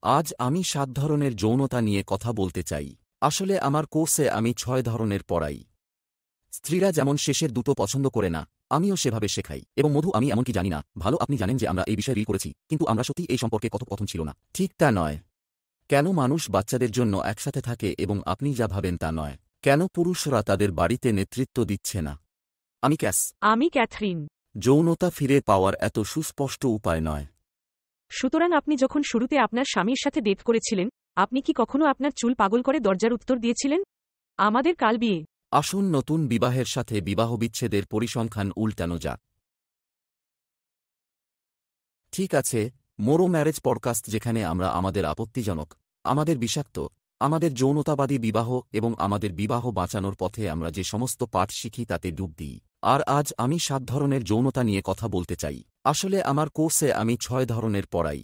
আজ আমি 7 ধরনের যৌনতা নিয়ে কথা বলতে চাই। আসলে আমার কোর্সে আমি 6 ধরনের পড়াই। স্ত্রীরা যেমন শেষের দুটো পছন্দ করে না, আমিও সেভাবে শেখাই। এবং মধু, আমি এমনকি জানি না, ভালো আপনি জানেন যে আমরা এই বিষয়ে রিল করেছি, কিন্তু আমরা সত্যি এই সম্পর্কে কথোপকথন ছিল না। ঠিক তা নয়। কেন মানুষ বাচ্চাদের জন্য একসাথে থাকে এবং আপনি যা ভাবেন তা নয়? কেন পুরুষরা তাদের বাড়িতে নেতৃত্ব দিচ্ছে না? আমি আমি ক্যাথরিন। যৌনতা ফিরে পাওয়ার এত সুস্পষ্ট উপায় নয়। সুতরাং আপনি যখন শুরুতে আপনার স্বামীর সাথে ডেট করেছিলেন, আপনি কি কখনো আপনার চুল পাগল করে দরজার উত্তর দিয়েছিলেন? আমাদের কাল বিয়ে। আসুন নতুন বিবাহের সাথে বিবাহবিচ্ছেদের পরিসংখ্যান উল্টানো যাক। ঠিক আছে, মোরো ম্যারেজ পডকাস্ট, যেখানে আমরা আমাদের আপত্তিজনক, আমাদের বিষাক্ত, আমাদের যৌনতাবাদী বিবাহ এবং আমাদের বিবাহ বাঁচানোর পথে আমরা যে সমস্ত পাঠ শিখি তাতে ডুব দিই। আর আজ আমি 7 ধরনের যৌনতা নিয়ে কথা বলতে চাই। আসলে আমার কোর্সে আমি 6 ধরনের পড়াই।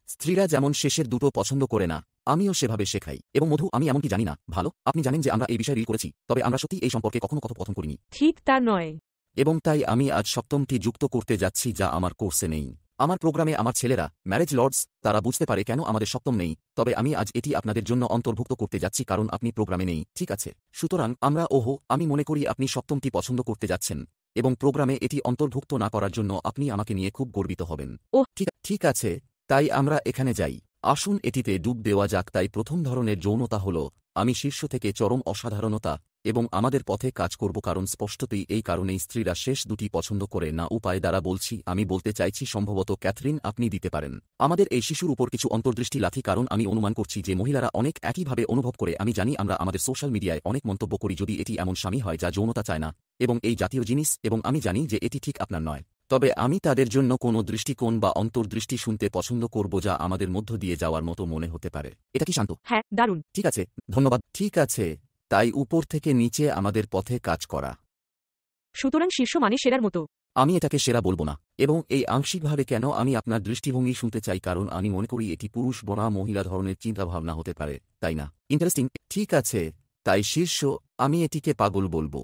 স্ত্রীরা যেমন শেষের দুটো পছন্দ করে না, আমিও সেভাবে শেখাই। এবং মধু, আমি এমনকি জানি না, ভালো আপনি জানেন যে আমরা এই বিষয়ে রিল করেছি, তবে আমরা সত্যি এই সম্পর্কে কখনো কথোপকথন করিনি। ঠিক তা নয়। এবং তাই আমি আজ 7টি যুক্ত করতে যাচ্ছি যা আমার কোর্সে নেই। আমার প্রোগ্রামে আমার ছেলেরা, ম্যারেজ লর্ডস, তারা বুঝতে পারে কেন আমাদের 7ম নেই, তবে আমি আজ এটি আপনাদের জন্য অন্তর্ভুক্ত করতে যাচ্ছি কারণ আপনি প্রোগ্রামে নেই, ঠিক আছে? সুতরাং আমি মনে করি আপনি 7টি পছন্দ করতে যাচ্ছেন, এবং প্রোগ্রামে এটি অন্তর্ভুক্ত না করার জন্য আপনি আমাকে নিয়ে খুব গর্বিত হবেন। ওহ, ঠিক আছে, তাই আমরা এখানে যাই। আসুন এটিতে ডুব দেওয়া যাক। তাই প্রথম ধরনের যৌনতা হল আমি শীর্ষ থেকে চরম অসাধারণতা এবং আমাদের পথে কাজ করব, কারণ স্পষ্টতই এই কারণেই স্ত্রীরা শেষ দুটি পছন্দ করে না। উপায় দ্বারা বলছি, আমি বলতে চাইছি সম্ভবত ক্যাথরিন আপনি দিতে পারেন আমাদের এই শিশুর উপর কিছু অন্তর্দৃষ্টি লাথি, কারণ আমি অনুমান করছি যে মহিলারা অনেক একইভাবে অনুভব করে। আমি জানি আমরা আমাদের সোশ্যাল মিডিয়ায় অনেক মন্তব্য করি যদি এটি এমন স্বামী হয় যা যৌনতা চায় না এবং এই জাতীয় জিনিস, এবং আমি জানি যে এটি ঠিক আপনার নয়, তবে আমি তাদের জন্য কোনো দৃষ্টিকোণ বা অন্তর্দৃষ্টি শুনতে পছন্দ করব যা আমাদের মধ্য দিয়ে যাওয়ার মতো মনে হতে পারে। এটা কি শান্ত? হ্যাঁ, দারুণ। ঠিক আছে, ধন্যবাদ। ঠিক আছে, তাই উপর থেকে নিচে আমাদের পথে কাজ করা। সুতরাং শীর্ষ মানে সেরার মতো। আমি এটাকে সেরা বলবো না, এবং এই আংশিকভাবে কেন আমি আপনার দৃষ্টিভঙ্গি শুনতে চাই, কারণ আমি মনে করি এটি পুরুষ বনা মহিলা ধরনের চিন্তাভাবনা হতে পারে, তাই না? ইন্টারেস্টিং। ঠিক আছে, তাই শীর্ষ, আমি এটিকে পাগল বলবো।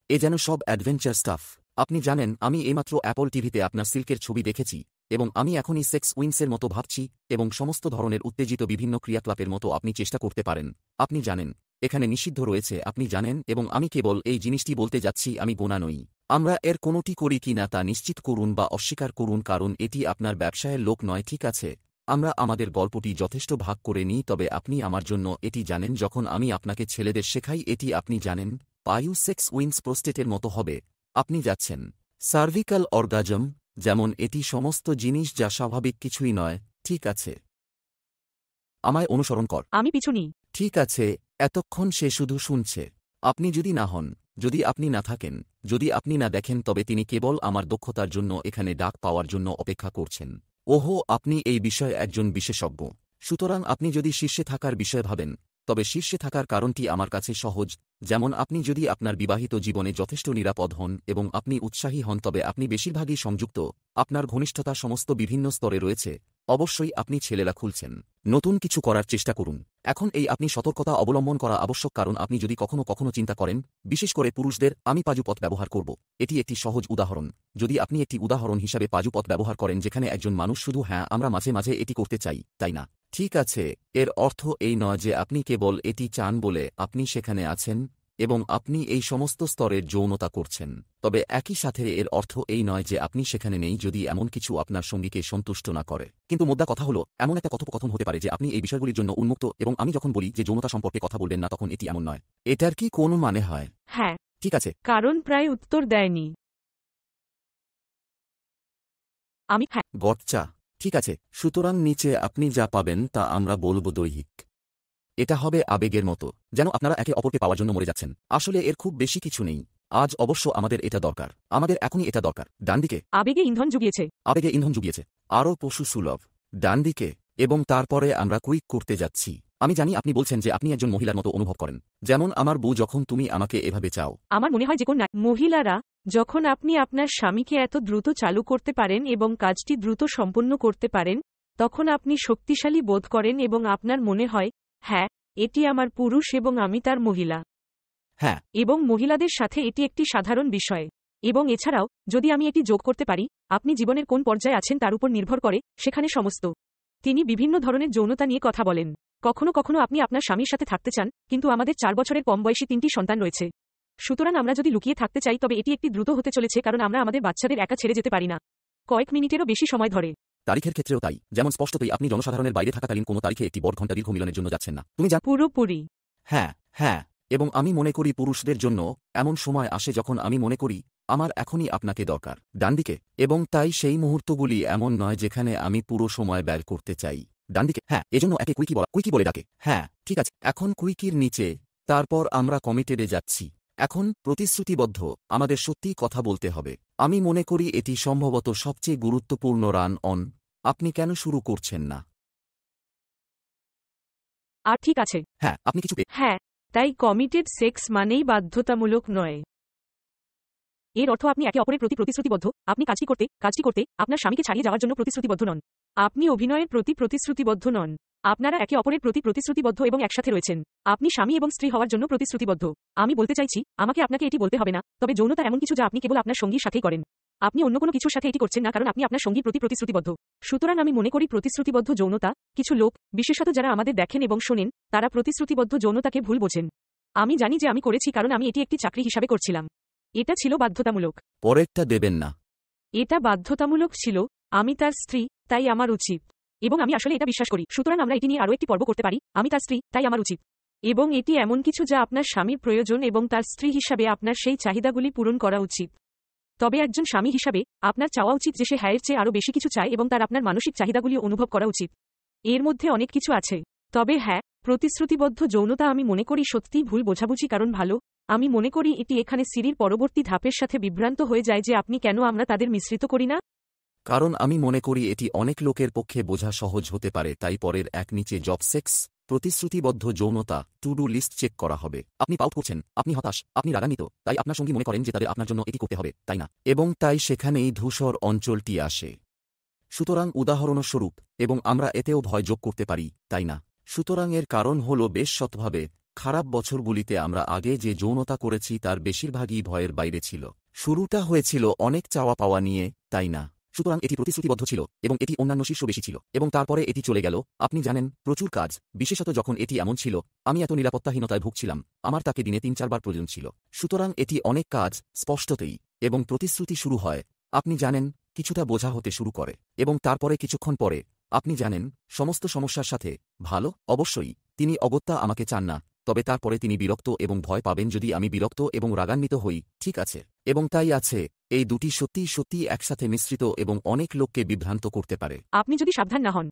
এ যেন সব অ্যাডভেঞ্চার স্টাফ। আপনি জানেন, আমি এইমাত্র অ্যাপল টিভিতে আপনার সিল্কের ছবি দেখেছি, এবং আমি এখনই সেক্স উইন্সের মতো ভাবছি, এবং সমস্ত ধরনের উত্তেজিত বিভিন্ন ক্রিয়াকলাপের মতো আপনি চেষ্টা করতে পারেন। আপনি জানেন, এখানে নিষিদ্ধ রয়েছে, আপনি জানেন, এবং আমি কেবল এই জিনিসটি বলতে যাচ্ছি, আমি গোনা নই। আমরা এর কোনোটি করি কি না তা নিশ্চিত করুন বা অস্বীকার করুন, কারণ এটি আপনার ব্যবসায়ের লোক নয়, ঠিক আছে? আমরা আমাদের গল্পটি যথেষ্ট ভাগ করে নিই, তবে আপনি আমার জন্য এটি জানেন, যখন আমি আপনাকে ছেলেদের শেখাই এটি আপনি জানেন, পায়ু সেক্স উইন্স প্রোস্টেটের মতো হবে। আপনি যাচ্ছেন সার্ভিক্যাল অর্গাজম, যেমন এটি সমস্ত জিনিস যা স্বাভাবিক কিছুই নয়, ঠিক আছে? আমায় অনুসরণ কর। আমি পিছু নিই। ঠিক আছে, এতক্ষণ সে শুধু শুনছে। আপনি যদি না হন, যদি আপনি না থাকেন, যদি আপনি না দেখেন, তবে তিনি কেবল আমার দক্ষতার জন্য এখানে ডাক পাওয়ার জন্য অপেক্ষা করছেন। ওহো, আপনি এই বিষয়ে একজন বিশেষজ্ঞ। সুতরাং আপনি যদি শীর্ষে থাকার বিষয়ে ভাবেন, তবে শীর্ষে থাকার কারণটি আমার কাছে সহজ। যেমন আপনি যদি আপনার বিবাহিত জীবনে যথেষ্ট নিরাপদ হন এবং আপনি উৎসাহী হন, তবে আপনি বেশিরভাগই সংযুক্ত, আপনার ঘনিষ্ঠতা সমস্ত বিভিন্ন স্তরে রয়েছে। অবশ্যই আপনি ছেলেরা খুলছেন, নতুন কিছু করার চেষ্টা করুন। এখন এই আপনি সতর্কতা অবলম্বন করা আবশ্যক, কারণ আপনি যদি কখনো কখনো চিন্তা করেন, বিশেষ করে পুরুষদের, আমি পাজুপথ ব্যবহার করব। এটি একটি সহজ উদাহরণ। যদি আপনি একটি উদাহরণ হিসাবে পাজুপথ ব্যবহার করেন যেখানে একজন মানুষ শুধু হ্যাঁ আমরা মাঝে মাঝে এটি করতে চাই, তাই না? ঠিক আছে, এর অর্থ এই নয় যে আপনি কেবল এটি চান বলে আপনি সেখানে আছেন এবং আপনি এই সমস্ত স্তরের যৌনতা করছেন, তবে একই সাথে এর অর্থ এই নয় যে আপনি সেখানে নেই যদি এমন কিছু আপনার সঙ্গীকে সন্তুষ্ট না করে। কিন্তু মোদ্দা কথা হলো, এমন একটা কথোপকথন হতে পারে যে আপনি এই বিষয়গুলির জন্য উন্মুক্ত, এবং আমি যখন বলি যে যৌনতা সম্পর্কে কথা বলবেন না, তখন এটি এমন নয়। এটার কি কোনো মানে হয়? হ্যাঁ। ঠিক আছে। কারণ প্রায় উত্তর দেয়নি। আমি হ্যাঁ। গটচা। ঠিক আছে, সুতরাং নিচে আপনি যা পাবেন তা আমরা বলব দৈহিক। এটা হবে আবেগের মতো, যেন আপনারা একে অপরকে পাওয়ার জন্য মরে যাচ্ছেন। আসলে এর খুব বেশি কিছু নেই। আজ অবশ্য আমাদের এটা দরকার, আমাদের এখনই এটা দরকার। ডান দিকে আবেগে ইন্ধন জুগিয়েছে। আবেগে ইন্ধন জুগিয়েছে, আরও পশু সুলভ। ডান দিকে, এবং তারপরে আমরা কুইক করতে যাচ্ছি। আমি জানি আপনি বলছেন যে আপনি একজন মহিলার মতো অনুভব করেন, যেমন আমার বউ, যখন তুমি আমাকে এভাবে চাও। আমার মনে হয় যে কোন মহিলারা, যখন আপনি আপনার স্বামীকে এত দ্রুত চালু করতে পারেন এবং কাজটি দ্রুত সম্পন্ন করতে পারেন, তখন আপনি শক্তিশালী বোধ করেন এবং আপনার মনে হয়, হ্যাঁ, এটি আমার পুরুষ এবং আমি তার মহিলা। হ্যাঁ, এবং মহিলাদের সাথে এটি একটি সাধারণ বিষয়। এবং এছাড়াও, যদি আমি এটি যোগ করতে পারি, আপনি জীবনের কোন পর্যায়ে আছেন তার উপর নির্ভর করে, সেখানে সমস্ত তিনি বিভিন্ন ধরনের যৌনতা নিয়ে কথা বলেন। কখনো কখনো আপনি আপনার স্বামীর সাথে থাকতে চান, কিন্তু আমাদের 4 বছরের কম বয়সী 3টি সন্তান রয়েছে। সুতরাং আমরা যদি লুকিয়ে থাকতে চাই তবে এটি একটি দ্রুত হতে চলেছে, কারণ আমরা আমাদের বাচ্চাদের একা ছেড়ে যেতে পারি না। কয়েক মিনিটেরও বেশি সময় ধরে। তারিখের ক্ষেত্রেও তাই, যেমন স্পষ্টতই আপনি জনসাধারণের বাইরে থাকাকালীন কোনো তারিখে একটি বড় ঘণ্টা দীর্ঘ মিলনের জন্য যাচ্ছেন না। তুমি জান পুরোপুরি। হ্যাঁ হ্যাঁ, এবং আমি মনে করি পুরুষদের জন্য এমন সময় আসে যখন আমি মনে করি আমার এখনই আপনাকে দরকার, ডানদিকে, এবং তাই সেই মুহূর্তগুলি এমন নয় যেখানে আমি পুরো সময় ব্যয় করতে চাই। ডানদিকে, হ্যাঁ, এজন্য একে কুইকি বলে ডাকে। হ্যাঁ ঠিক আছে, এখন কুইকির নিচে, তারপর আমরা কমিটেডে যাচ্ছি। এখন প্রতিশ্রুতিবদ্ধ, আমাদের সত্যিই কথা বলতে হবে। আমি মনে করি এটি সম্ভবত সবচেয়ে গুরুত্বপূর্ণ রান অন। আপনি কেন শুরু করছেন না? আর ঠিক আছে। হ্যাঁ, আপনি কিছু হ্যাঁ, তাই কমিটেড সেক্স মানেই বাধ্যতামূলক নয়। এর অর্থ আপনি একে অপরের প্রতি প্রতিশ্রুতিবদ্ধ। আপনি কাজটি করতে আপনার স্বামীকে ছাড়িয়ে যাওয়ার জন্য প্রতিশ্রুতিবদ্ধ নন। আপনি অভিনয়ের প্রতি প্রতিশ্রুতিবদ্ধ নন। আপনারা একে অপরের প্রতি প্রতিশ্রুতিবদ্ধ এবং একসাথে রয়েছেন। আপনি স্বামী এবং স্ত্রী হওয়ার জন্য প্রতিশ্রুতিবদ্ধ। আমি বলতে চাইছি, আমাকে আপনাকে এটি বলতে হবে না, তবে যৌনতা এমন কিছু যা আপনি কেবল আপনার সঙ্গীর সাথেই করেন। আপনি অন্য কোনো কিছুর সাথে এটি করছেন না, কারণ আপনি আপনার সঙ্গীর প্রতি প্রতিশ্রুতিবদ্ধ। সুতরাং আমি মনে করি প্রতিশ্রুতিবদ্ধ যৌনতা, কিছু লোক, বিশেষত যারা আমাদের দেখেন এবং শোনেন, তারা প্রতিশ্রুতিবদ্ধ যৌনতাকে ভুল বোঝেন। আমি জানি যে আমি করেছি, কারণ আমি এটি একটি চাকরি হিসাবে করছিলাম। এটা ছিল বাধ্যতামূলক। পরেরটা দেবেন না। এটা বাধ্যতামূলক ছিল। আমি তার স্ত্রী, তাই আমার উচিত। এবং আমি আসলে এটা বিশ্বাস করি। সুতরাং আমরা এটি নিয়ে আরও একটি পর্ব করতে পারি। আমি তার স্ত্রী, তাই আমার উচিত। এবং এটি এমন কিছু যা আপনার স্বামীর প্রয়োজন, এবং তার স্ত্রী হিসাবে আপনার সেই চাহিদাগুলি পূরণ করা উচিত। তবে একজন স্বামী হিসাবে আপনার চাওয়া উচিত যে সে হ্যায়ের চেয়ে আরও বেশি কিছু চায়, এবং তার আপনার মানসিক চাহিদাগুলি অনুভব করা উচিত। এর মধ্যে অনেক কিছু আছে। তবে হ্যাঁ, প্রতিশ্রুতিবদ্ধ যৌনতা আমি মনে করি সত্যিই ভুল বোঝাবুঝি কারণ ভালো। আমি মনে করি এটি এখানে সিঁড়ির পরবর্তী ধাপের সাথে বিভ্রান্ত হয়ে যায় যে আপনি কেন আমরা তাদের মিশ্রিত করি না। কারণ আমি মনে করি এটি অনেক লোকের পক্ষে বোঝা সহজ হতে পারে, তাই পরের এক নিচে জব সেক্স, প্রতিশ্রুতিবদ্ধ যৌনতা, টু ডু লিস্ট চেক করা হবে। আপনি পাউট করছেন, আপনি হতাশ, আপনি রাগান্বিত, তাই আপনার সঙ্গী মনে করেন যে তাদের আপনার জন্য এটি করতে হবে, তাই না? এবং তাই সেখানেই ধূসর অঞ্চলটি আসে। সুতরাং উদাহরণস্বরূপ, এবং আমরা এতেও ভয় যোগ করতে পারি, তাই না? সুতরাং এর কারণ হল বেশ সৎভাবে, খারাপ বছরগুলিতে আমরা আগে যে যৌনতা করেছি তার বেশিরভাগই ভয়ের বাইরে ছিল। শুরুটা হয়েছিল অনেক চাওয়া পাওয়া নিয়ে, তাই না? সুতরাং এটি প্রতিশ্রুতিবদ্ধ ছিল, এবং এটি অন্যান্য শীর্ষ বেশি ছিল, এবং তারপরে এটি চলে গেল, আপনি জানেন, প্রচুর কাজ, বিশেষত যখন এটি এমন ছিল, আমি এত নিরাপত্তাহীনতায় ভুগছিলাম, আমার তাকে দিনে 3-4 বার প্রয়োজন ছিল। সুতরাং এটি অনেক কাজ, স্পষ্টতই, এবং প্রতিশ্রুতি শুরু হয়, আপনি জানেন, কিছুটা বোঝা হতে শুরু করে, এবং তারপরে কিছুক্ষণ পরে, আপনি জানেন, সমস্ত সমস্যার সাথে, ভালো, অবশ্যই, তিনি অগত্যা আমাকে চান না, তবে তারপরে তিনি বিরক্ত এবং ভয় পাবেন যদি আমি বিরক্ত এবং রাগান্বিত হই, ঠিক আছে? এবং তাই আছে, এই দুটি সত্যিই একসাথে মিশ্রিত এবং অনেক লোককে বিভ্রান্ত করতে পারে। আপনি যদি সাবধান না হন।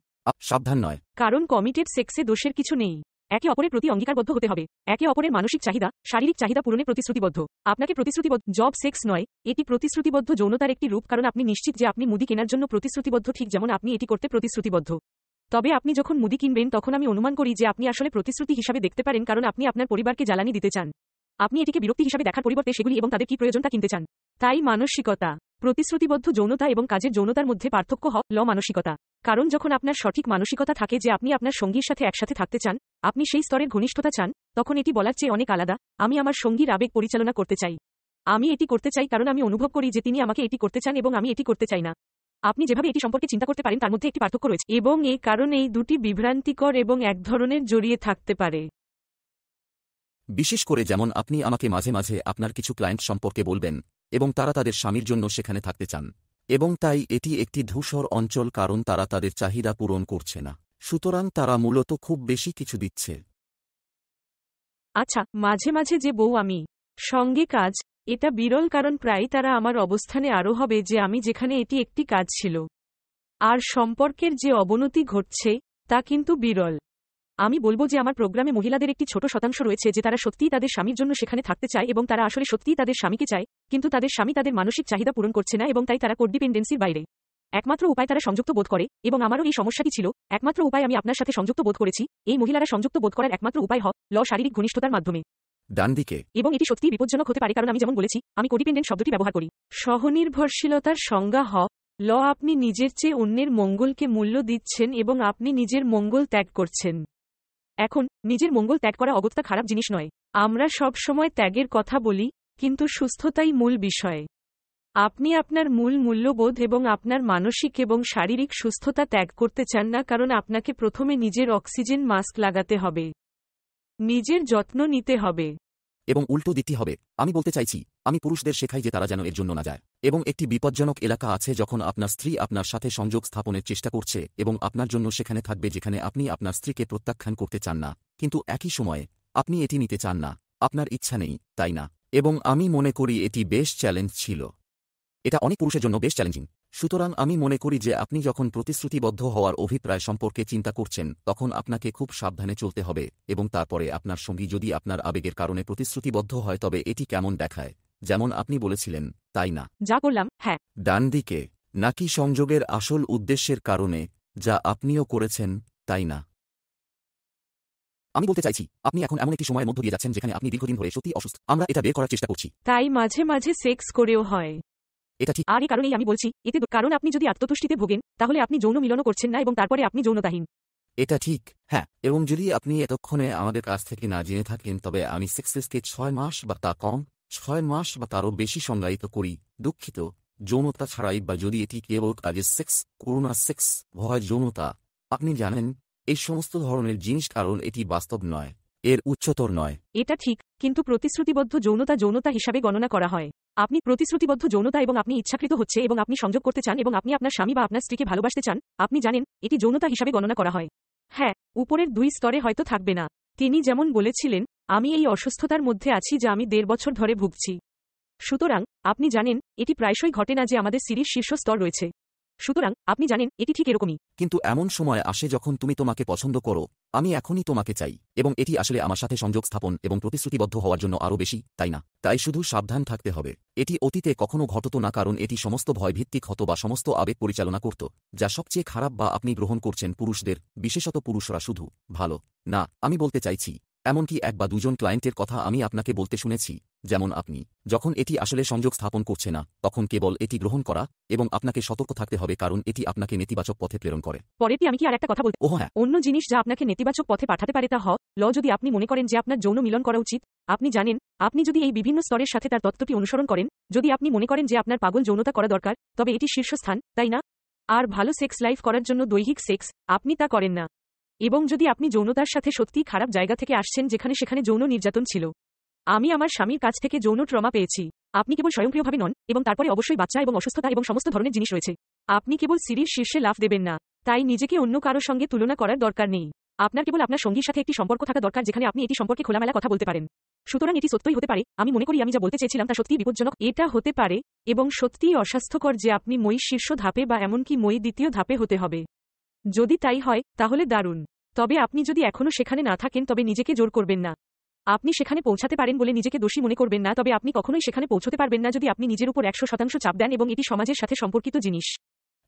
সাবধান নয়। কারণ কমিটেড সেক্সে দোষের কিছু নেই। একে অপরের প্রতি অঙ্গীকারবদ্ধ হতে হবে। একে অপরের মানসিক চাহিদা, শারীরিক চাহিদা পূরণে প্রতিশ্রুতিবদ্ধ। আপনাকে প্রতিশ্রুতিবদ্ধ জব সেক্স নয়, এটি প্রতিশ্রুতিবদ্ধ যৌনতার একটি রূপ, কারণ আপনি নিশ্চিত যে আপনি মুদি কেনার জন্য প্রতিশ্রুতিবদ্ধ, ঠিক যেমন আপনি এটি করতে প্রতিশ্রুতিবদ্ধ। তবে আপনি যখন মুদি কিনবেন তখন আমি অনুমান করি যে আপনি আসলে প্রতিশ্রুতি হিসাবে দেখতে পারেন, কারণ আপনি আপনার পরিবারকে জ্বালানি দিতে চান। আপনি এটিকে বিরক্তি হিসাবে দেখার পরিবর্তে সেগুলি এবং তাদের কি প্রয়োজন তা কিনতে চান। তাই মানসিকতা, প্রতিশ্রুতিবদ্ধ যৌনতা এবং কাজের যৌনতার মধ্যে পার্থক্য ল মানসিকতা। কারণ যখন আপনার সঠিক মানসিকতা থাকে যে আপনি আপনার সঙ্গীর সাথে একসাথে থাকতে চান, আপনি সেই স্তরের ঘনিষ্ঠতা চান, তখন এটি বলার চেয়ে অনেক আলাদা, আমি আমার সঙ্গীর আবেগ পরিচালনা করতে চাই। আমি এটি করতে চাই কারণ আমি অনুভব করি যে তিনি আমাকে এটি করতে চান এবং আমি এটি করতে চাই না। আপনি যেভাবে এটি সম্পর্কে চিন্তা করতে পারেন তার মধ্যে একটি পার্থক্য রয়েছে, এবং এই কারণে এই দুটি বিভ্রান্তিকর এবং এক ধরনের জড়িয়ে থাকতে পারে। বিশেষ করে যেমন আপনি আমাকে মাঝে মাঝে আপনার কিছু ক্লায়েন্ট সম্পর্কে বলবেন, এবং তারা তাদের স্বামীর জন্য সেখানে থাকতে চান, এবং তাই এটি একটি ধূসর অঞ্চল কারণ তারা তাদের চাহিদা পূরণ করছে না। সুতরাং তারা মূলত খুব বেশি কিছু দিচ্ছে। আচ্ছা, মাঝে মাঝে যে বউ আমি সঙ্গে কাজ, এটা বিরল কারণ প্রায় তারা আমার অবস্থানে আরও হবে যে আমি যেখানে এটি একটি কাজ ছিল। আর সম্পর্কের যে অবনতি ঘটছে তা কিন্তু বিরল। আমি বলবো যে আমার প্রোগ্রামে মহিলাদের একটি ছোট শতাংশ রয়েছে যে তারা সত্যিই তাদের স্বামীর জন্য সেখানে থাকতে চায়, এবং তারা আসলে সত্যিই তাদের স্বামীকে চায়, কিন্তু তাদের স্বামী তাদের মানসিক চাহিদা পূরণ করছে না, এবং তাই তারা কোডিপেন্ডেন্সির বাইরে। একমাত্র উপায় তারা সংযুক্ত বোধ করে, এবং আমারও এই সমস্যাটি ছিল। একমাত্র উপায় আমি আপনার সাথে সংযুক্ত বোধ করেছি। এই মহিলারা সংযুক্ত বোধ করার একমাত্র উপায় শারীরিক ঘনিষ্ঠতার মাধ্যমে। ডানদিকে। এবং এটি সত্যিই বিপজ্জনক হতে পারে, কারণ আমি যেমন বলেছি, আমি কোডিপেন্ডেন্ট শব্দটি ব্যবহার করি। সহনির্ভরশীলতার সংজ্ঞা আপনি নিজের চেয়ে অন্যের মঙ্গলকে মূল্য দিচ্ছেন এবং আপনি নিজের মঙ্গল ত্যাগ করছেন। এখন নিজের মঙ্গল ত্যাগ করা অগত্যা খারাপ জিনিস নয়। আমরা সব সময় ত্যাগের কথা বলি, কিন্তু সুস্থতাই মূল বিষয়। আপনি আপনার মূল মূল্যবোধ এবং আপনার মানসিক এবং শারীরিক সুস্থতা ত্যাগ করতে চান না, কারণ আপনাকে প্রথমে নিজের অক্সিজেন মাস্ক লাগাতে হবে, নিজের যত্ন নিতে হবে। এবং উল্টো দিকটি হবে, আমি বলতে চাইছি, আমি পুরুষদের শেখাই যে তারা যেন এর জন্য না যায়। এবং একটি বিপজ্জনক এলাকা আছে যখন আপনার স্ত্রী আপনার সাথে সংযোগ স্থাপনের চেষ্টা করছে এবং আপনার জন্য সেখানে থাকবে যেখানে আপনি আপনার স্ত্রীকে প্রত্যাখ্যান করতে চান না, কিন্তু একই সময়ে আপনি এটি নিতে চান না, আপনার ইচ্ছা নেই, তাই না? এবং আমি মনে করি এটি বেশ চ্যালেঞ্জ ছিল। এটা অনেক পুরুষের জন্য বেশ চ্যালেঞ্জিং। সুতরাং আমি মনে করি যে আপনি যখন প্রতিশ্রুতিবদ্ধ হওয়ার অভিপ্রায় সম্পর্কে চিন্তা করছেন তখন আপনাকে খুব সাবধানে চলতে হবে এবং তারপরে আপনার সঙ্গী যদি আপনার আবেগের কারণে প্রতিশ্রুতিবদ্ধ হয় তবে এটি কেমন দেখায়, যেমন আপনি বলেছিলেন, তাই না? যা করলাম, হ্যাঁ। ডান দিকে, নাকি সংযোগের আসল উদ্দেশ্যের কারণে, যা আপনিও করেছেন, তাই না? আমি বলতে চাইছি, আপনি এখন এমন একটি সময়ের মধ্য দিয়ে যাচ্ছেন যেখানে আপনি দীর্ঘদিন ধরে সত্যি অসুস্থ। আমরা এটা বের করার চেষ্টা করছি। তাই মাঝে মাঝে সেক্স করেও হয়। এটা ঠিক। আর এই কারণেই আমি বলছি, কারণ আপনি যদি আত্মতুষ্টিতে ভোগেন তাহলে আপনি যৌন মিলনও করছেন না এবং তারপরে আপনি যৌনতাহীন। এটা ঠিক, হ্যাঁ। এবং যদি আপনি এতক্ষণে আমাদের কাছ থেকে না জেনে থাকেন তবে আমি সেক্সেসকে 6 মাস বা তা কম, 6 মাস বা তারও বেশি সংজ্ঞায়িত করি, দুঃখিত, যৌনতা ছাড়াই, বা যদি এটি কেবল কাজের সেক্স, করোনা সেক্স, ভয় যৌনতা, আপনি জানেন, এই সমস্ত ধরনের জিনিস, কারণ এটি বাস্তব নয়, এর উচ্চতর নয়। এটা ঠিক, কিন্তু প্রতিশ্রুতিবদ্ধ যৌনতা যৌনতা হিসাবে গণনা করা হয়। আপনি প্রতিশ্রুতিবদ্ধ যৌনতা এবং আপনি ইচ্ছাকৃত হচ্ছে এবং আপনি সংযোগ করতে চান এবং আপনি আপনার স্বামী বা আপনার স্ত্রীকে ভালোবাসতে চান, আপনি জানেন, এটি যৌনতা হিসাবে গণনা করা হয়। হ্যাঁ, উপরের 2 স্তরে হয়তো থাকবে না। তিনি যেমন বলেছিলেন, আমি এই অসুস্থতার মধ্যে আছি যা আমি 1.5 বছর ধরে ভুগছি। সুতরাং আপনি জানেন, এটি প্রায়শই ঘটে না যে আমাদের সিরিজ শীর্ষ স্তর রয়েছে। সুতরাং আপনি জানেন, এটি ঠিক এরকমই। কিন্তু এমন সময় আসে যখন তুমি তোমাকে পছন্দ করো, আমি এখনই তোমাকে চাই, এবং এটি আসলে আমার সাথে সংযোগ স্থাপন এবং প্রতিশ্রুতিবদ্ধ হওয়ার জন্য আরও বেশি, তাই না? তাই শুধু সাবধান থাকতে হবে। এটি অতীতে কখনো ঘটত না, কারণ এটি সমস্ত ভয়ভিত্তিক হতো বা সমস্ত আবেগ পরিচালনা করত, যা সবচেয়ে খারাপ, বা আপনি গ্রহণ করছেন পুরুষদের, বিশেষত পুরুষরা শুধু ভালো না। আমি বলতে চাইছি, এমনকি 1 বা 2 জন ক্লায়েন্টের কথা আমি আপনাকে বলতে শুনেছি, যেমন আপনি যখন এটি আসলে সংযোগ স্থাপন করছে না তখন কেবল এটি গ্রহণ করা, এবং আপনাকে সতর্ক থাকতে হবে কারণ এটি আপনাকে নেতিবাচক পথে প্রেরণ করে। পরেরটি আমি কি আর একটা কথা বলতে? ওহ হ্যাঁ। অন্য জিনিস যা আপনাকে নেতিবাচক পথে পাঠাতে পারে তা যদি আপনি মনে করেন যে আপনার যৌন মিলন করা উচিত, আপনি জানেন, আপনি যদি এই বিভিন্ন স্তরের সাথে তার তত্ত্বটি অনুসরণ করেন, যদি আপনি মনে করেন যে আপনার পাগল যৌনতা করা দরকার, তবে এটি শীর্ষস্থান, তাই না? আর ভালো সেক্স লাইফ করার জন্য দৈহিক সেক্স, আপনি তা করেন না। এবং যদি আপনি যৌনতার সাথে সত্যিই খারাপ জায়গা থেকে আসছেন যেখানে সেখানে যৌন নির্যাতন ছিল। আমি আমার স্বামীর কাছ থেকে যৌন ট্রমা পেয়েছি। আপনি কেবল স্বয়ংক্রিয়ভাবে নন, এবং তারপরে অবশ্যই বাচ্চা এবং অসুস্থতা এবং সমস্ত ধরনের জিনিস রয়েছে। আপনি কেবল সিঁড়ির শীর্ষে লাফ দেবেন না। তাই নিজেকে অন্য কারো সঙ্গে তুলনা করার দরকার নেই। আপনার কেবল আপনার সঙ্গীর সাথে একটি সম্পর্ক থাকা দরকার যেখানে আপনি এটি সম্পর্কে খোলামেলা কথা বলতে পারেন। সুতরাং এটি সত্যই হতে পারে, আমি মনে করি আমি যা বলতে চেয়েছিলাম তা সত্যিই বিপজ্জনক। এটা হতে পারে এবং সত্যিই অস্বাস্থ্যকর যে আপনি মই শীর্ষ ধাপে বা এমনকি মই দ্বিতীয় ধাপে হতে হবে। যদি তাই হয় তাহলে দারুণ। তবে আপনি যদি এখনও সেখানে না থাকেন তবে নিজেকে জোর করবেন না। আপনি সেখানে পৌঁছাতে পারেন বলে নিজেকে দোষী মনে করবেন না, তবে আপনি কখনোই সেখানে পৌঁছতে পারবেন না যদি আপনি নিজের উপর 100% চাপ দেন, এবং এটি সমাজের সাথে সম্পর্কিত জিনিস।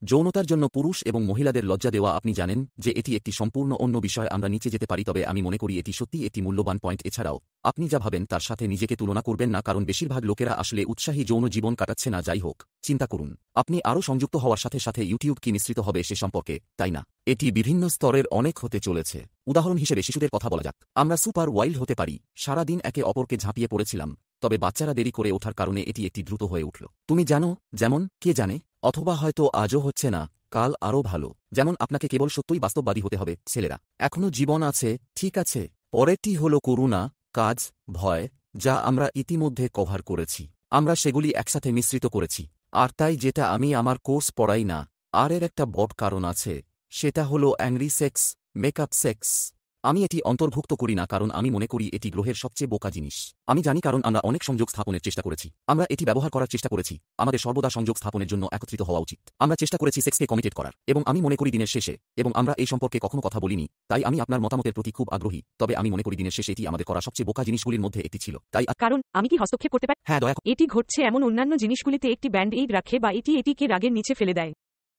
যৌনতার জন্য পুরুষ এবং মহিলাদের লজ্জা দেওয়া, আপনি জানেন যে এটি একটি সম্পূর্ণ অন্য বিষয়। আমরা নিচে যেতে পারি, তবে আমি মনে করি এটি সত্যিই একটি মূল্যবান পয়েন্ট। এছাড়াও আপনি যা ভাবেন তার সাথে নিজেকে তুলনা করবেন না, কারণ বেশিরভাগ লোকেরা আসলে উৎসাহী যৌন জীবন কাটাচ্ছে না। যাই হোক, চিন্তা করুন, আপনি আরও সংযুক্ত হওয়ার সাথে সাথে ইউটিউব কি মিশ্রিত হবে সে সম্পর্কে, তাই না? এটি বিভিন্ন স্তরের অনেক হতে চলেছে। উদাহরণ হিসেবে শিশুদের কথা বলা যাক। আমরা সুপার ওয়াইল্ড হতে পারি, সারা দিন একে অপরকে ঝাঁপিয়ে পড়েছিলাম, তবে বাচ্চারা দেরি করে ওঠার কারণে এটি একটি দ্রুত হয়ে উঠল। তুমি জানো, যেমন কে জানে, অথবা হয়তো আজও হচ্ছে না, কাল আরও ভালো। যেমন আপনাকে কেবল সত্যই বাস্তববাদী হতে হবে, ছেলেরা। এখনও জীবন আছে, ঠিক আছে। পরেরটি হল করুণা, কাজ, ভয়, যা আমরা ইতিমধ্যে কভার করেছি। আমরা সেগুলি একসাথে মিশ্রিত করেছি। আর তাই যেটা আমি আমার কোর্স পড়াই না, আর এর একটা বড় কারণ আছে, সেটা হলো অ্যাংরি সেক্স, মেকআপ সেক্স। আমি এটি অন্তর্ভুক্ত করি না কারণ আমি মনে করি এটি গ্রহের সবচেয়ে বোকা জিনিস। আমি জানি, কারণ আমরা অনেক সংযোগ স্থাপনের চেষ্টা করেছি। আমরা এটি ব্যবহার করার চেষ্টা করেছি। আমাদের সর্বদা সংযোগ স্থাপনের জন্য একত্রিত হওয়া উচিত। আমরা চেষ্টা করেছি সেক্সকে কমিটেড করার, এবং আমি মনে করি দিনের শেষে, এবং আমরা এই সম্পর্কে কখনো কথা বলিনি, তাই আমি আপনার মতামতের প্রতি খুব আগ্রহী। তবে আমি মনে করি দিনের শেষে এটি আমাদের করা সবচেয়ে বোকা জিনিসগুলির মধ্যে একটি ছিল। তাই কারণ আমি কি হস্তক্ষেপ করতে পারি? হ্যাঁ, দয়া। এটি ঘটছে এমন অন্যান্য জিনিসগুলিতে একটি ব্যান্ড এইড রাখে, বা এটিকে রাগের নিচে ফেলে দেয়।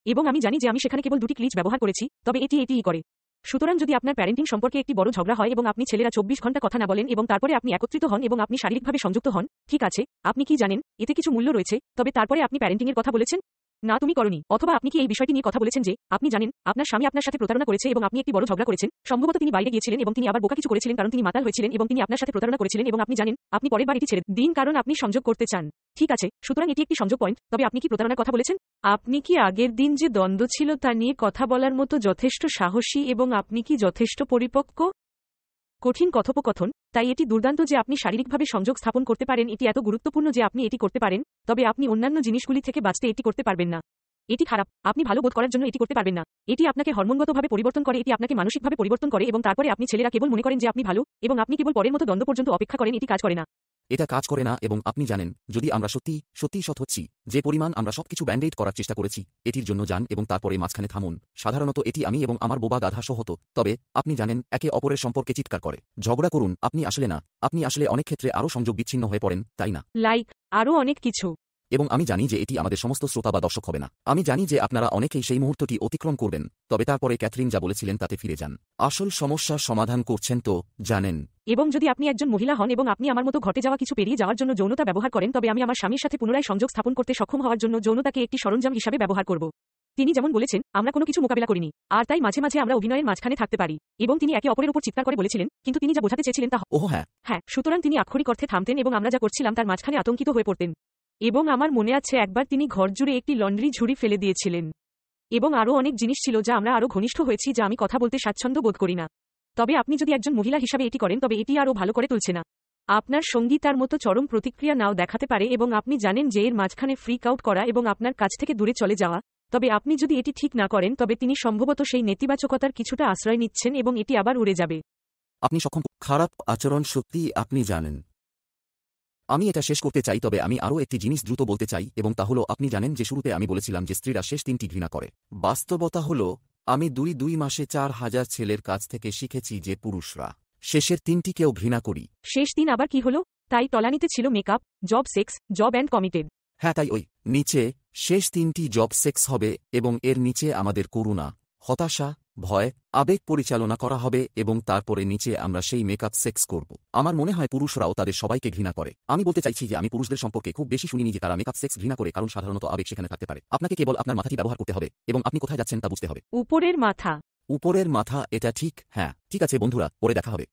এবং আমি জানি যে আমি সেখানে কেবল 2টি ক্লিচ ব্যবহার করেছি, তবে এটিই করে। সুতরাং যদি আপনার প্যারেন্টিং সম্পর্কে একটি বড় ঝগড়া হয় এবং আপনি ছেলেরা 24 ঘন্টা কথা না বলেন এবং তারপরে আপনি একত্রিত হন এবং আপনি শারীরিকভাবে সংযুক্ত হন, ঠিক আছে, আপনি কি জানেন, এতে কিছু মূল্য রয়েছে, তবে তারপরে আপনি প্যারেন্টিংয়ের কথা বলেছেন? না তুমি করনি, অথবা আপনি কি এই বিষয়টি নিয়ে কথা বলেছেন যে আপনি জানেন আপনার স্বামী আপনার সাথে প্রতারণা করেছে এবং আপনি একটি বড় ঝগড়া করেছেন, সম্ভবত তিনি বাইরে গিয়েছিলেন এবং তিনি আবার বোকা কিছু করেছিলেন কারণ তিনি মাতাল হয়েছিলেন এবং তিনি আপনার সাথে প্রতারণা করেছিলেন এবং আপনি জানেন আপনি পরের বার এটি ছেড়ে দিন কারণ আপনি সংযোগ করতে চান। ঠিক আছে, সুতরাং এটি একটি সংযোগ পয়েন্ট, তবে আপনি কি প্রতারণার কথা বলেছেন? আপনি কি আগের দিন যে দ্বন্দ্ব ছিল তা নিয়ে কথা বলার মতো যথেষ্ট সাহসী এবং আপনি কি যথেষ্ট পরিপক্ক? কঠিন কথোপকথন, তাই এটি দুর্দান্ত যে আপনি শারীরিকভাবে সংযোগ স্থাপন করতে পারেন, এটি এত গুরুত্বপূর্ণ যে আপনি এটি করতে পারেন, তবে আপনি অন্যান্য জিনিসগুলি থেকে বাঁচতে এটি করতে পারবেন না। এটি খারাপ, আপনি ভালো বোধ করার জন্য এটি করতে পারবেন না। এটি আপনাকে হরমোনগতভাবে পরিবর্তন করে, এটি আপনাকে মানসিকভাবে পরিবর্তন করে এবং তারপরে আপনি ছেলেরা কেবল মনে করেন যে আপনি ভালো এবং আপনি কেবল পরের মতো দ্বন্দ্ব পর্যন্ত অপেক্ষা করেন, এটি কাজ করে না। এটা কাজ করে না এবং আপনি জানেন যদি আমরা সত্যি সত্যি সৎ হচ্ছি, যে পরিমাণ আমরা সবকিছু ব্যান্ডেড করার চেষ্টা করেছি, এটির জন্য যান এবং তারপরে মাঝখানে থামুন। সাধারণত এটি আমি এবং আমার বোবা গাধা সহ হতো, তবে আপনি জানেন একে অপরের সম্পর্কে চিৎকার করে ঝগড়া করুন। আপনি আসলে না, আপনি আসলে অনেক ক্ষেত্রে আরও সংযোগ বিচ্ছিন্ন হয়ে পড়েন, তাই না? লাইক আরও অনেক কিছু। এবং আমি জানি যে এটি আমাদের সমস্ত শ্রোতা বা দর্শক হবে না। আমি জানি যে আপনারা অনেকেই সেই মুহূর্তটি অতিক্রম করবেন, তবে তারপরে ক্যাথরিন যা বলেছিলেন তাতে ফিরে যান। আসল সমস্যা সমাধান করছেন তো, জানেন। এবং যদি আপনি একজন মহিলা হন এবং আপনি আমার মতো ঘটে যাওয়া কিছু পেরিয়ে যাওয়ার জন্য যৌনতা ব্যবহার করেন, তবে আমি আমার স্বামীর সাথে পুনরায় সংযোগ স্থাপন করতে সক্ষম হওয়ার জন্য যৌনতাকে একটি সরঞ্জাম হিসাবে ব্যবহার করব। তিনি যেমন বলেছেন, আমরা কোনো কিছু মোকাবিলা করিনি, আর তাই মাঝে মাঝে আমরা অভিনয়ের মাঝখানে থাকতে পারি। এবং তিনি একে অপরের উপর চিৎকার করে বলেছিলেন, কিন্তু তিনি যা বোঝাতে চেয়েছিলেন তা ওহ হ্যাঁ, হ্যাঁ, সুতরাং তিনি আক্ষরিক অর্থে থামতেন এবং আমরা যা করছিলাম তার মাঝখানে আতঙ্কিত হয়ে পড়তেন। এবং আমার মনে আছে একবার তিনি ঘরজুড়ে একটি লন্ড্রি ঝুড়ি ফেলে দিয়েছিলেন। এবং আরও অনেক জিনিস ছিল যা আমরা আরও ঘনিষ্ঠ হয়েছি, যা আমি কথা বলতে স্বাচ্ছন্দ্য বোধ করি না। তবে আপনি যদি একজন মহিলা হিসাবে এটি করেন, তবে এটি আরও ভালো করে তুলছে না। আপনার সঙ্গী তার মতো চরম প্রতিক্রিয়া নাও দেখাতে পারে এবং আপনি জানেন যে এর মাঝখানে ফ্রিক আউট করা এবং আপনার কাছ থেকে দূরে চলে যাওয়া, তবে আপনি যদি এটি ঠিক না করেন তবে তিনি সম্ভবত সেই নেতিবাচকতার কিছুটা আশ্রয় নিচ্ছেন এবং এটি আবার উড়ে যাবে। আপনি সক্ষম। খারাপ আচরণ সত্যি আপনি জানেন। আমি এটা শেষ করতে চাই, তবে আমি আরও একটি জিনিস দ্রুত বলতে চাই এবং তা হলো আপনি জানেন যে শুরুতে আমি বলেছিলাম যে স্ত্রীরা শেষ 3টি ঘৃণা করে। বাস্তবতা হলো আমি 2 মাসে 4000 ছেলের কাছ থেকে শিখেছি যে পুরুষরা শেষের 3টিকেও ঘৃণা করি। শেষ 3 আবার কি হলো? তাই তলানিতে ছিল makeup, job, sex, job and committed. হ্যাঁ, তাই ওই নিচে শেষ 3টি জব, সেক্স হবে এবং এর নিচে আমাদের করুণা, হতাশা, ভয়, আবেগ পরিচালনা করা হবে এবং তারপরে নিচে আমরা সেই মেকআপ, সেক্স করব। আমার মনে হয় পুরুষরাও তাদের সবাইকে ঘৃণা করে। আমি বলতে চাইছি যে আমি পুরুষদের সম্পর্কে খুব বেশি শুনিনি যে তারা মেকআপ, সেক্স ঘৃণা করে, কারণ সাধারণত আবেগ সেখানে থাকতে পারে। আপনাকে কেবল আপনার মাথাটি ব্যবহার করতে হবে এবং আপনি কোথায় যাচ্ছেন তা বুঝতে হবে। উপরের মাথা। উপরের মাথা, এটা ঠিক। হ্যাঁ, ঠিক আছে বন্ধুরা, পরে দেখা হবে।